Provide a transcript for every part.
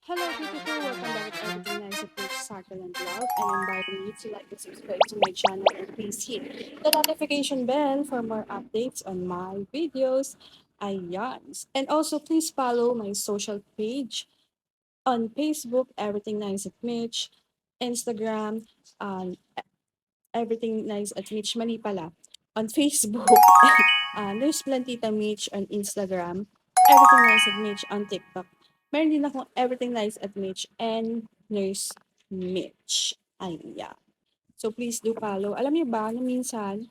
Hello, beautiful. Welcome back to Everything Nice at Rich Circle and Love. And inviting you to like and subscribe to my channel and please hit the notification bell for more updates on my videos. Ayan. And also, please follow my social page on Facebook, Everything Nice at Mitch, Instagram, Everything Nice at Mitch Mali pala. On Facebook, Nurse Plantita Mitch on Instagram, Everything Nice at Mitch on TikTok. Meron din akong Everything Nice at Mitch and Nurse Mitch. Ayan. So please do follow. Alam niyo ba na minsan,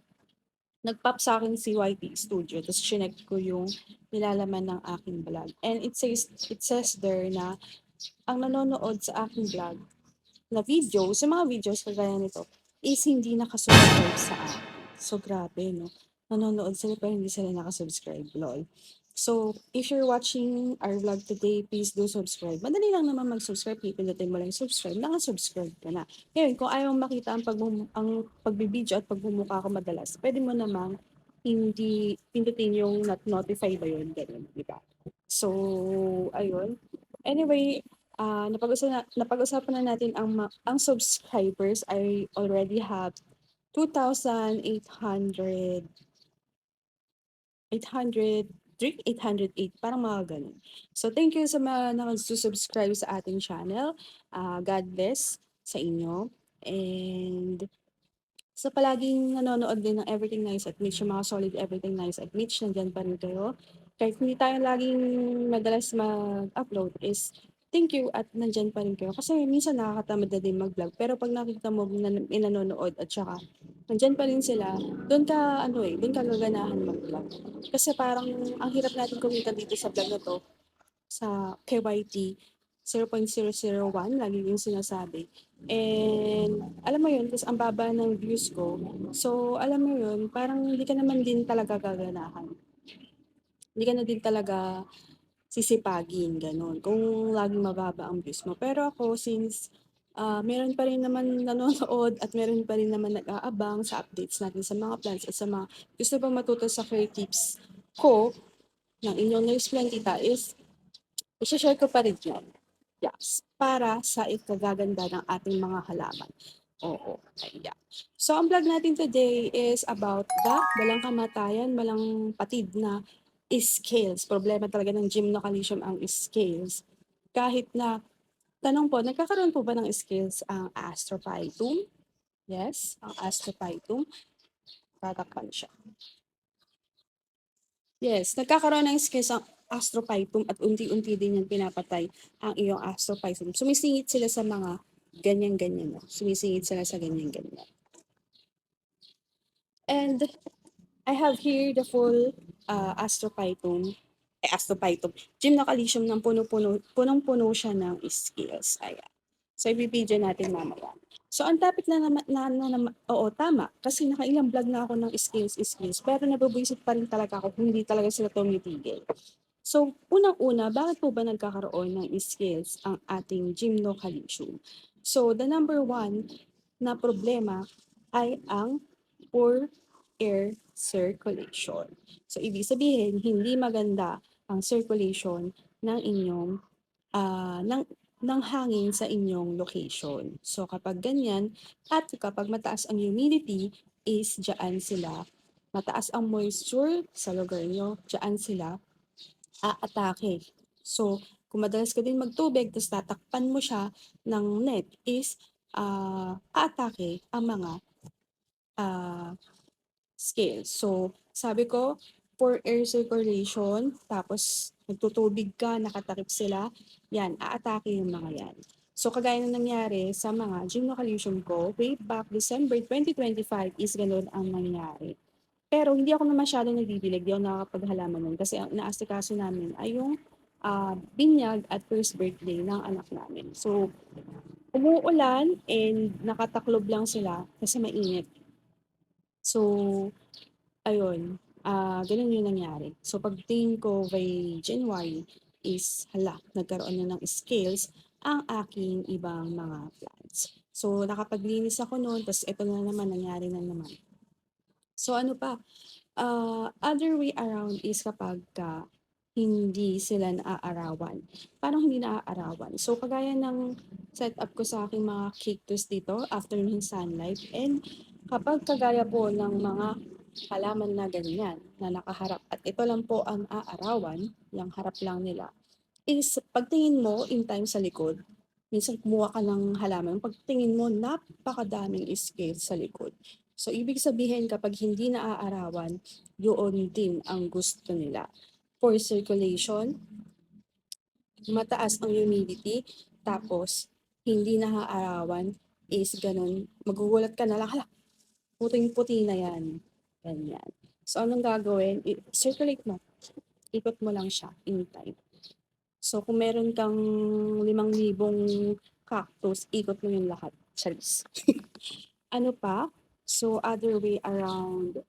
nag-pop sa akin si YT Studio, tapos chinek ko yung nilalaman ng aking vlog. And it says there na ang nanonood sa aking vlog na video, sa mga videos kagaya nito, is hindi nakasubscribe sa akin. So, grabe, no? Nanonood sila pero hindi sila nakasubscribe, lol. So, if you're watching our vlog today, please do subscribe. Madali lang naman mag-subscribe. Pipindutin mo lang yung subscribe. Nakasubscribe ka na. Ngayon, kung ayaw makita ang pagbibideo at pagbumuka ko madalas, pwede mo namang hindi pindutin yung not notify ba yun, ganun, di ba? So, ayun. Anyway, napag-usapan na natin ang subscribers. I already have 2,800 803, 808, parang mga ganun. So, thank you sa mga nakasubscribe sa ating channel. God bless sa inyo. And sa palaging nanonood din ng Everything Nice at Mitch, yung mga solid Everything Nice at Mitch, nandiyan pa rin kayo. Kahit hindi tayo laging madalas mag-upload is thank you at nandiyan pa rin kayo. Kasi minsan nakakatamad na din mag-vlog. Pero pag nakita mo na may nanonood at saka nandiyan pa rin sila, doon ka gaganahan mag-vlog. Kasi parang ang hirap natin kumita dito sa vlog na to, sa KYT 0.001, lagi yung sinasabi. And alam mo yun, kasi ang baba ng views ko. So, alam mo yun, parang hindi ka naman din talaga gaganahan. Hindi ka na din talaga sisipagin, gano'n. Kung laging mababa ang views mo. Pero ako, since meron pa rin naman nanonood at meron pa rin naman nag-aabang sa updates natin sa mga plans at sa mga gusto pa matuto sa career tips ko ng inyong Nurse Plantita is i-share ko pa rin yan. Yes, para sa ikagaganda ng ating mga halaman. Oo, ayan. So, ang vlog natin today is about the walang kamatayan, walang patid na scales. Problema talaga ng gymnocalcium ang scales. Kahit na, tanong po, nagkakaroon po ba ng scales ang astrophytum? Yes, ang astrophytum. Tatakpan siya. Yes, nagkakaroon ng scales ang astrophytum at unti-unti din yan pinapatay ang iyong astrophytum. Sumisingit sila sa mga ganyan-ganyan. No? Sumisingit sila sa ganyan-ganyan. And I have here the full astrophytum, gymnocalcium ng punong-puno siya ng scales. Ayan. So, ibibidyo natin mamaya. So, ang topic oo, tama. Kasi nakailang vlog na ako ng scales. Pero nabubwisit pa rin talaga ako kung hindi talaga sila tumitigil. So, unang-una, bakit po ba nagkakaroon ng scales ang ating gymnocalcium? So, the number one na problema ay ang poor air circulation. So, ibig sabihin, hindi maganda ang circulation ng inyong ng hangin sa inyong location. So, kapag ganyan, at kapag mataas ang humidity, is diyan sila, mataas ang moisture sa lugar nyo, diyan sila aatake. So, kung madalas ka din magtubig, tapos tatakpan mo siya ng net, is aatake ang mga uh, scales. So, sabi ko, for air circulation, tapos nagtutubig ka, nakatakip sila, yan, aatake yung mga yan. So, kagaya na nangyari sa mga gymnocalcium ko, way back December 2025 is ganun ang nangyari. Pero hindi ako na masyadong nagbibilig, di ako nakakapaghalaman nun kasi ang inaasikaso namin ay yung binyag at first birthday ng anak namin. So, umuulan and nakataklob lang sila kasi mainit. So, ayun, ganun yung nangyari. So, pagtingin ko by January is, hala, nagkaroon na ng scales ang aking ibang mga plants. So, nakapaglinis ako noon, tapos ito na naman, nangyari na naman. So, ano pa? Other way around is kapag hindi sila naaarawan. Paano hindi naaarawan? So, kagaya ng setup ko sa aking mga cactus dito, afternoon sunlight, and kapag kagaya po ng mga halaman na ganyan, na nakaharap at ito lang po ang aarawan, yung harap lang nila, is pagtingin mo in time sa likod, minsan kumuha ka ng halaman, pagtingin mo napakadaming scales sa likod. So, ibig sabihin kapag hindi naaarawan, yun din ang gusto nila. For circulation, mataas ang humidity, tapos hindi naaarawan is ganun, magugulat ka na lang, hala, puting-puti na yan. Ganyan. So, anong gagawin? Circulate mo. Ikot mo lang siya in time. So, kung meron kang 5,000 cactus, ikot mo yung lahat. Charis. Ano pa? So, other way around.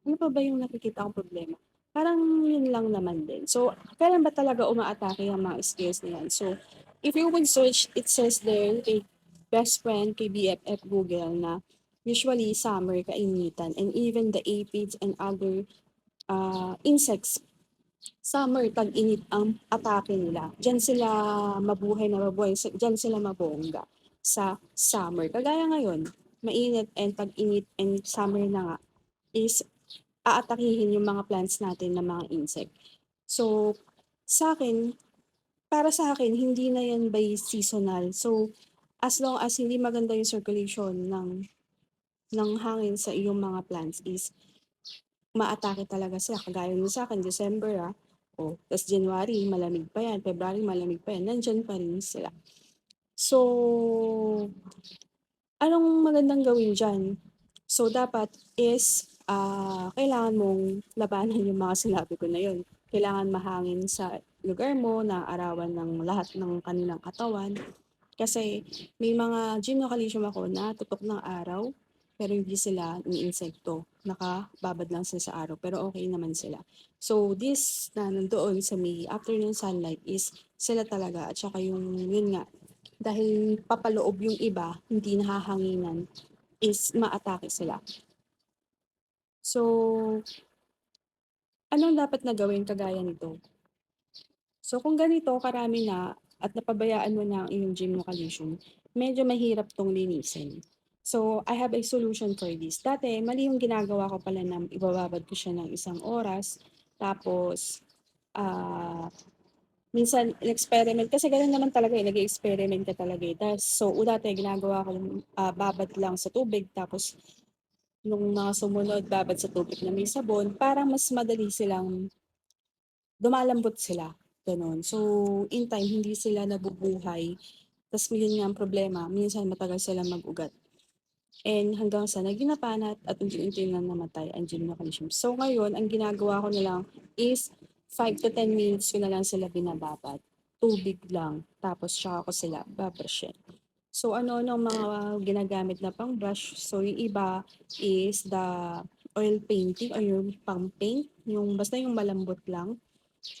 Ano pa ba yung nakikita kong problema? Parang yun lang naman din. So, kailan ba talaga umaatake ang mga skills na yan? So, if you would search, it says there kay best friend, kay BFF Google na usually summer kainitan and even the aphids and other insects, summer tag-init ang atake nila. Diyan sila mabuhay na mabuhay, diyan sila mabongga sa summer. Kagaya ngayon, mainit and tag-init and summer na nga is aatakihin yung mga plants natin ng mga insect. So, sa akin, para sa akin, hindi na yan by seasonal. So, as long as hindi maganda yung circulation ng hangin sa iyong mga plants is maatake talaga sila. Kagaya nung sa akin, December tas January, malamig pa yan. February, malamig pa yan. Nandyan pa rin sila. So, anong magandang gawin dyan? So, dapat is kailangan mong labanan yung mga sinabi ko na yun. Kailangan mahangin sa lugar mo, na arawan ng lahat ng kanilang katawan. Kasi may mga gymnocalcium ako na tutok ng araw, pero hindi sila ni-insekto. Nakababad lang sila sa araw, pero okay naman sila. So, this na nandoon sa may afternoon sunlight is sila talaga. At saka yung, yun nga, dahil papaloob yung iba, hindi nahahanginan, is maatake sila. So, anong dapat na gawin kagaya nito? So, kung ganito karami na at napabayaan mo na ang iyong gymnocalcium, medyo mahirap tong linisin. So, I have a solution for this. Dati, mali yung ginagawa ko pala na ibababad ko siya ng 1 oras. Tapos, minsan, experiment kasi gano'n naman talaga nag-e-experiment ka talaga So, dati ginagawa ko babad lang sa tubig tapos nung mga sumunod babad sa tubig na may sabon, parang mas madali silang lumalambot sila, gano'n. So, in time hindi sila nabubuhay, ta's yun nga ang problema, minsan matagal silang mag-ugat. And hanggang sa naging napanat at unti-unti lang namatay ang gymnocalcium. So ngayon, ang ginagawa ko na lang is 5 to 10 minutes ko na lang sila binababad. Tubig lang, tapos tsaka ko sila babrushin. So ano-ano ang mga ginagamit na pang brush? So yung iba is the oil painting or yung pang paint, yung basta yung malambot lang.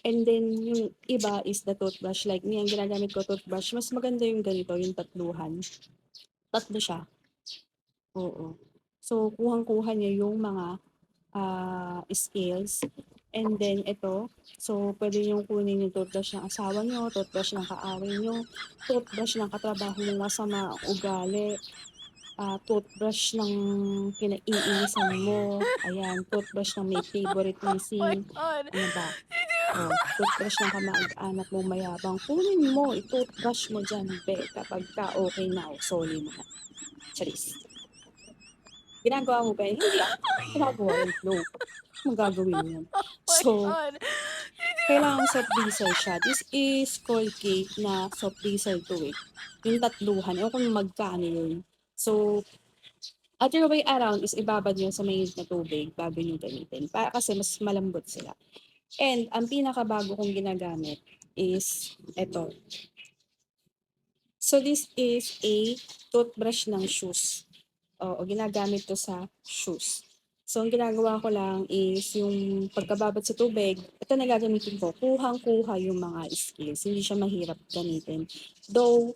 And then yung iba is the toothbrush. Like me, ang ginagamit ko toothbrush, mas maganda yung ganito, yung tatluhan. Tatlo siya. Oo. So, kuhang-kuha niya yung mga scales. And then ito, so pwede niyong kunin yung toothbrush ng asawa niyo, toothbrush ng kaaway niyo, toothbrush ng katrabaho mong masama ang ugali, toothbrush ng kinaiinisan mo, ayan, toothbrush ng may My favoritism, God. ano ba? Toothbrush ng kamag-anak mong mayabang, kunin mo, i-toothbrush mo dyan, be, kapag ka okay na, soli mo na. Charis. Ginagawa mo ba yun? Hindi ginagawa yun, no. Anong gagawin mo yan? My So, God. kailangan soft diesel siya. This is Colgate na soft diesel to yung tatluhan, ewan ko kung magkano yun. So, other way around is ibabad yun sa mainit na tubig bago nyo gamitin. Kasi mas malambot sila. And ang pinakabago kong ginagamit is eto. So, this is a toothbrush ng shoes. Oo, ginagamit to sa shoes. So, ang ginagawa ko lang is yung pagkababad sa tubig, ito na gagamitin ko, kuhang-kuha yung mga scales. Hindi siya mahirap gamitin. Though,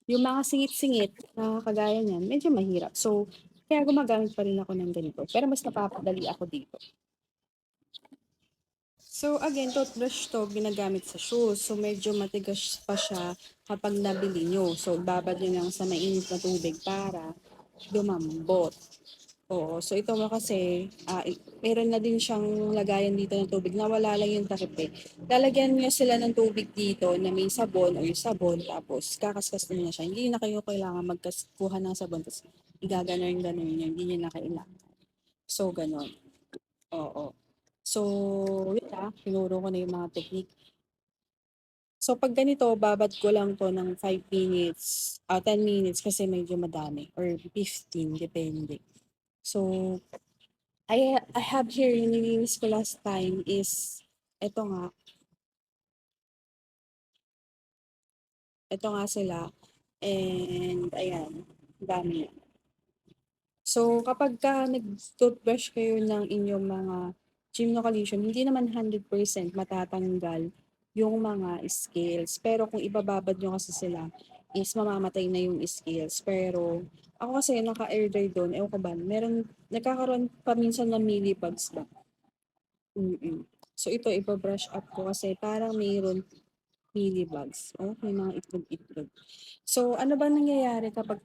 yung mga singit-singit na kagaya niyan, medyo mahirap. So, kaya gumagamit pa rin ako ng ganito. Pero mas napapadali ako dito. So again, toothbrush 'to ginagamit sa shoes. So medyo matigas pa siya kapag nabili niyo. So ibabad niyo lang sa mainit na tubig para lumambot. Oo, so ito mo kasi, meron na din siyang lagayan dito ng tubig na wala lang yung takip eh. Lalagyan niyo sila ng tubig dito na may sabon o yung sabon tapos kakaskas niyo na siya. Hindi na kayo kailangan kuha ng sabon tapos igaganon-ganon niyo, hindi niyo na kailangan. So ganon, oo. So, yun tinuro ko na yung mga technique. So, pag ganito, babad ko lang to ng 5 minutes, 10 minutes kasi medyo madami or 15, depende. So, I have here, yung nilinis ko last time is, eto nga, eto nga sila. And, ayan, dami. So, kapag ka nag-toothbrush kayo ng inyong mga gymnocalycium, hindi naman 100% matatanggal yung mga scales. Pero kung ibababad nyo kasi sila, is mamamatay na yung scales. Pero, ako kasi naka-air dry doon, ewan ko ba, meron, nagkakaroon pa minsan ng millibugs ba? Mm. So, ito, iba-brush up ko kasi parang mayroon millibugs. Oh, may mga itlog-itlog. So, ano ba nangyayari kapag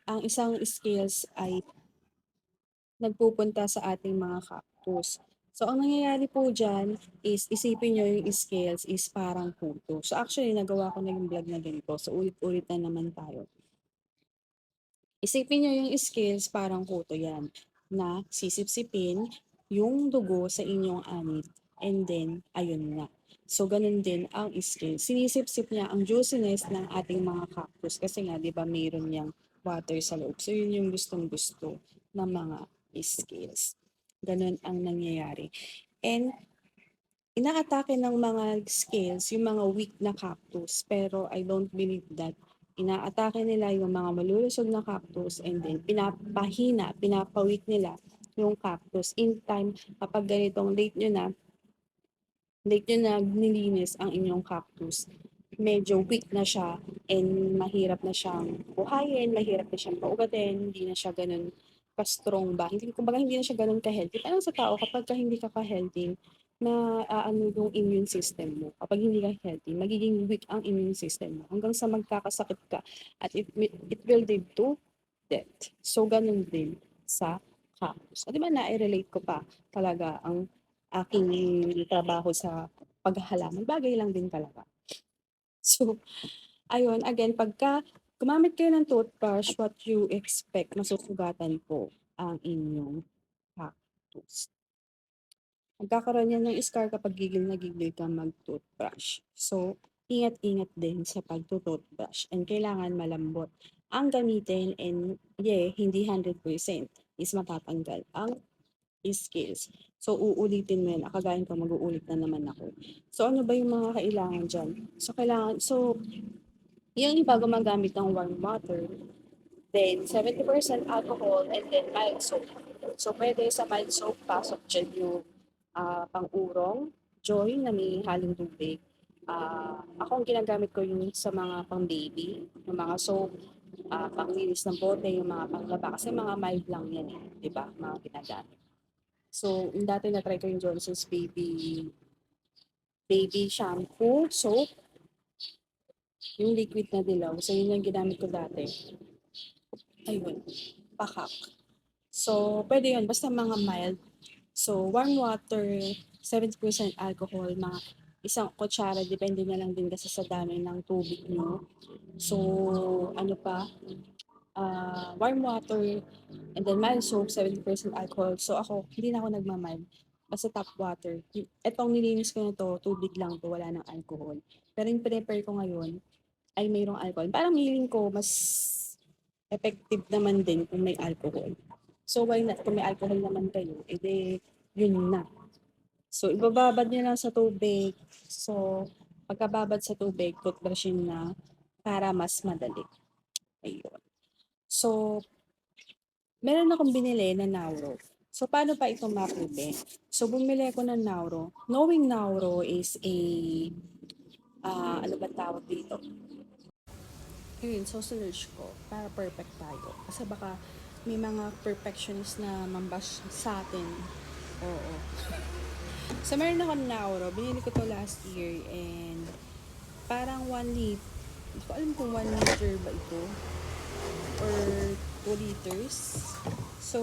ang isang scales ay nagpupunta sa ating mga cactus? So, ang nangyayari po dyan is isipin nyo yung scales is parang puto. So, actually, nagawa ko na yung vlog na ganito. So, ulit-ulit na naman tayo. Isipin nyo yung scales parang kuto yan na sisipsipin yung dugo sa inyong anit and then ayun na. So ganun din ang scales. Sinisipsip niya ang juiciness ng ating mga cactus kasi nga 'di ba mayroon yang water sa loob. So yun yung gustong-gusto ng mga scales. Ganun ang nangyayari. And inaatake ng mga scales yung mga weak na cactus pero I don't believe that. Inaatake nila yung mga malulusog na cactus and then pinapawik nila yung cactus. In time, kapag ganitong late nyo na nilinis ang inyong cactus, medyo weak na siya and mahirap na siyang buhayin, mahirap na siyang paugatin, hindi na siya ganun ka-strong ba. Hindi, kumbaga hindi na siya ganun ka-healthy. Parang sa tao, kapag ka hindi ka ka-healthy, na ano yung immune system mo. Kapag hindi ka healthy, magiging weak ang immune system mo hanggang sa magkakasakit ka at it will lead to death. So, ganun din sa cactus. At di ba na-relate ko pa talaga ang aking trabaho sa paghahalaman. Bagay lang din talaga. So, ayun, again, pagka gumamit kayo ng toothbrush, what you expect, masusugatan po ang inyong cactus. Magkakaroon yan ng scar kapag gigil na gigil ka mag-toothbrush. So, ingat-ingat din sa pag-toothbrush and kailangan malambot ang gamitin and hindi 100% is matatanggal ang scales. So, uulitin mo yan. Akagain ko, mag-uulit na naman ako. So, ano ba yung mga kailangan dyan? So, yung iba gumagamit ng warm water, then 70% alcohol, and then mild soap. So, pwede sa mild soap, pasok dyan yung pang-urong, joy na may halong tubig. Ako ang ginagamit ko yung sa mga pang-baby, yung mga soap, pang-linis ng bote, yung mga pang-laba, kasi mga mild lang yan eh, di ba? Mga ginagamit. So, yung dati na-try ko yung Johnson's baby shampoo, soap, yung liquid na dilaw. So, yun yung ginamit ko dati. Ayun, pakak. So, pwede yun, basta mga mild. So, warm water, 70% alcohol, mga isang kutsara, depende na lang din kasi sa dami ng tubig mo. So, ano pa, warm water, and then mild soap, 70% alcohol. So ako, hindi na ako nagmamild. Basta tap water. Etong nilinis ko na to, tubig lang to, wala ng alcohol. Pero yung prepare ko ngayon, ay mayroong alcohol. Parang feeling ko, mas effective naman din kung may alcohol. So why not, kung may alcohol naman kayo, edi yun na. So ibababad nyo lang sa tubig. So pagkababad sa tubig, toothbrushin na para mas madali. Ayun. So, meron akong binili na Nauro. So, paano pa ito mapili? So, bumili ako ng Nauro. Knowing Nauro is ano ba tawag dito? Ayun, so search ko para perfect tayo. Kasi baka may mga perfectionist na mambash sa atin. Oo. So, meron ako Nauro. Binili ko to last year and parang 1 liter. Hindi ko alam kung 1 liter ba ito or 2 liters. So,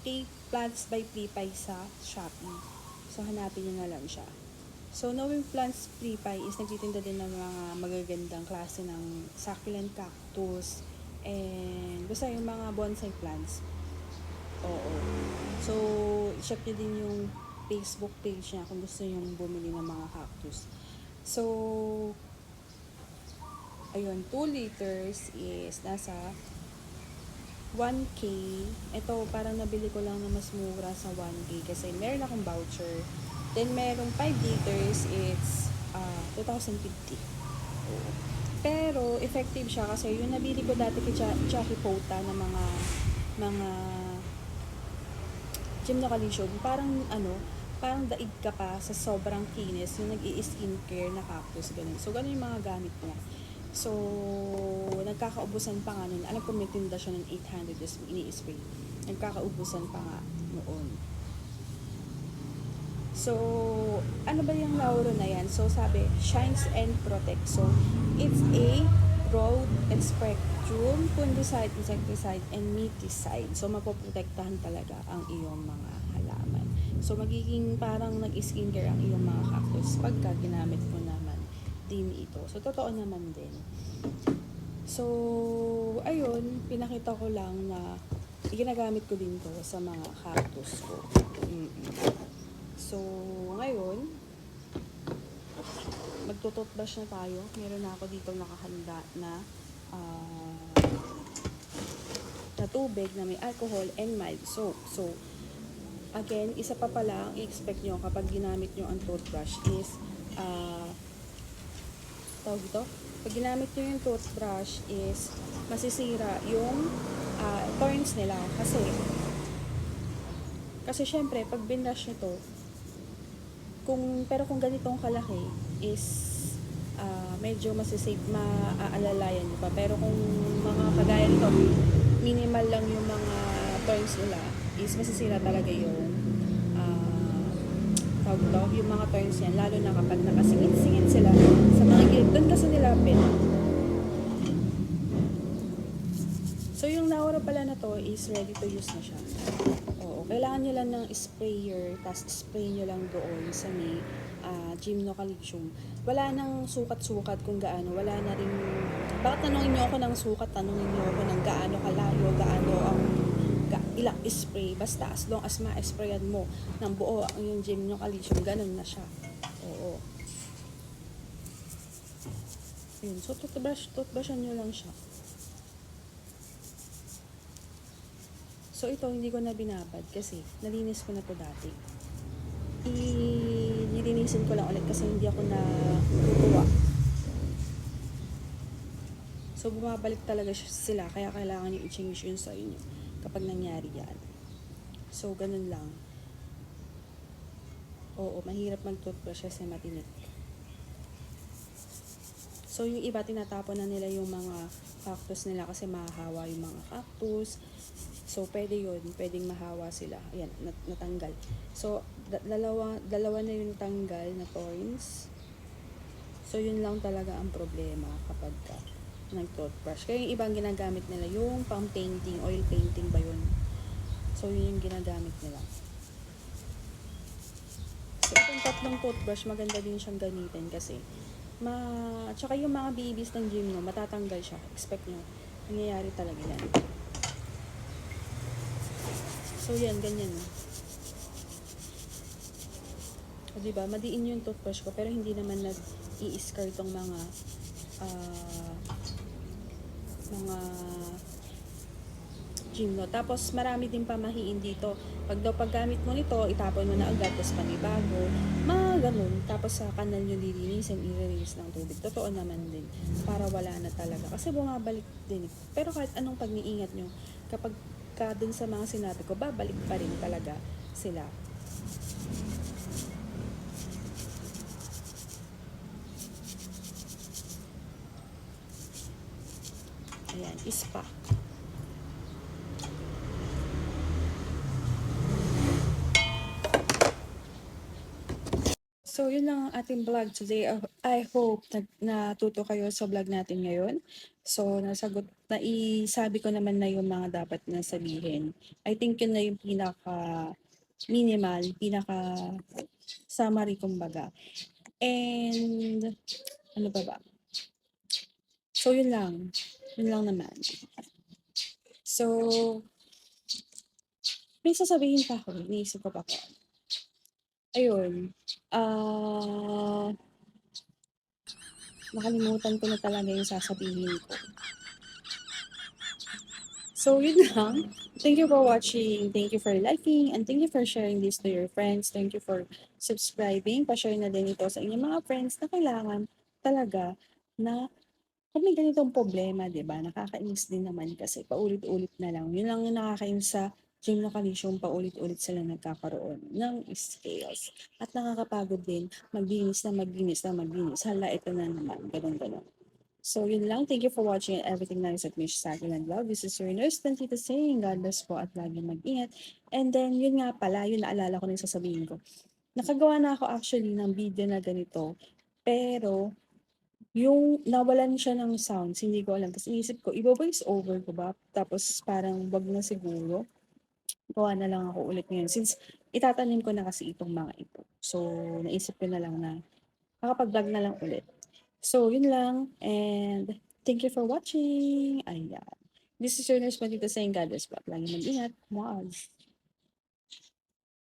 take plants by Pripay sa Shopee. So, hanapin nyo na lang siya. So, knowing plants Pripay is nagtitinda din ng mga magagandang klase ng succulent cactus and basta yung mga bonsai plants. Oo. So, check nyo din yung Facebook page niya kung gusto nyo bumili ng mga cactus. So, ayun, 2 liters is nasa 1K. Ito, parang nabili ko lang na mas mura sa 1K kasi meron akong voucher. Then, merong 5 liters, it's 2,050. Oo. Pero, effective siya kasi yung nabili ko dati kay Jackie Pota na mga gymnocalycium, parang daig ka pa sa sobrang kinis, yung nag-i-skincare na cactus, ganun. So, ganun yung mga gamit niya. So, nagkakaubusan pa nga nun. Alam ko may tinda siya ng 800 just ini-spray. Nagkakaubusan pa nga noon. So, ano ba yung Nauro na yan? So, sabi, shines and protect. So, it's a broad and spectrum fungicide, insecticide, and miticide. So, mapoprotektahan talaga ang iyong mga halaman. So, magiging parang nag-skincare ang iyong mga cactus pagka ginamit mo naman din ito. So, totoo naman din. So, ayun, pinakita ko lang na ginagamit ko din to sa mga cactus ko. So, ngayon, magtututbrush na tayo. Meron na ako dito nakahanda na na tubig na may alcohol and mild soap. So, again, isa pa pala ang i-expect nyo kapag ginamit nyo ang toothbrush is tawag ito? Pag ginamit nyo yung toothbrush is masisira yung thorns nila kasi syempre pag binrush nyo to pero kung ganitong kalaki is medyo masisave, maaalalayan nyo pa. Pero kung mga kagaya nito, minimal lang yung mga turns nila, is masisira talaga yung yung mga turns yan, lalo na kapag nakasingit-singit sila sa mga gilid. Doon kasi nilapit. So, yung Nauro pala na to is ready to use na siya. Oo, kailangan nyo lang ng sprayer, tapos spray nyo lang doon sa may gymnocalycium. Wala nang sukat-sukat kung gaano, wala na rin, bakit tanongin nyo ako ng sukat, tanongin nyo ako ng gaano kalayo, gaano ang ilang spray, basta as long as ma-sprayan mo ng buo ang yung gymnocalycium, ganun na siya. Oo. Yun, so toothbrushan nyo lang siya. So, ito, hindi ko na binabad kasi nalinis ko na to dati. Nilinisin ko lang ulit kasi hindi ako natutuwa. So, bumabalik talaga sila, kaya kailangan nyo i-change yun sa inyo kapag nangyari yan. So, ganun lang. Oo, mahirap mag-toothbrush kasi matinik. So, yung iba, tinatapon na nila yung mga cactus nila kasi mahahawa yung mga cactus. So, pwede yun. Pwedeng mahawa sila. Ayan, natanggal. So, dalawa na yung tanggal na thorns. So, yun lang talaga ang problema kapag nag-toothbrush. Kaya yung ibang ginagamit nila, yung pang painting, oil painting ba yun? So, yun yung ginagamit nila. So, itong tatlong toothbrush, maganda din siyang gamitin kasi tsaka yung mga babies ng gym, no, matatanggal siya. Expect nyo. Nangyayari talaga yan. So, yan, ganyan. O, diba, madiin yung toothbrush ko, pero hindi naman nag-i-scar tong mga gym, no. Tapos, marami din pamahiin dito. Paggamit mo nito, itapon mo na agad, tapos panibago. Mga ganun. Tapos, sa kanal nyo lilinisin, i-release ng tubig. Totoo naman din. Para wala na talaga. Kasi bumabalik din. Pero kahit anong pag-iingat nyo, kapag dun sa mga sinabi ko, babalik pa rin talaga sila. Ayan, ispa. So, yun lang ang ating vlog today. I hope natuto kayo sa vlog natin ngayon. So, naisabi ko naman na yung mga dapat na sabihin. I think yun na yung pinaka minimal, pinaka summary kumbaga. And, ano pa ba? So, yun lang. Yun lang naman. So, may sasabihin pa ako. Iniisip ko pa ako. Ayun. Nakalimutan ko na talaga yung sasabihin ko. So, yun lang. Thank you for watching. Thank you for liking. And thank you for sharing this to your friends. Thank you for subscribing. Pa-share na din ito sa inyong mga friends na kailangan talaga na kung may ganitong problema, di ba? Nakakainis din naman kasi paulit-ulit na lang. Yun lang yung nakakainis sa gym na kalisyon, paulit-ulit sila nagkakaroon ng scales. At nakakapagod din, maglinis na maglinis na maglinis. Hala, ito na naman. Ganun-ganun. So, yun lang. Thank you for watching and everything nice at Mish Sakin and Love. This is your nurse, Tantita saying, God bless po at lagi mag-ingat. And then, yun nga pala, yun naalala ko na yung sasabihin ko. Nakagawa na ako actually ng video na ganito. Pero, yung nawalan siya ng sounds, hindi ko alam. Tapos inisip ko, i-voice over ko ba? Tapos parang wag na siguro. Gawa na lang ako ulit ngayon. Since itatanim ko na kasi itong mga ito. So, naisip ko na lang na makapag-vlog na lang ulit. So, yun lang. And thank you for watching. Ayan. This is your nurse Matita saying God bless po. Lagi mag-ingat. Mwah.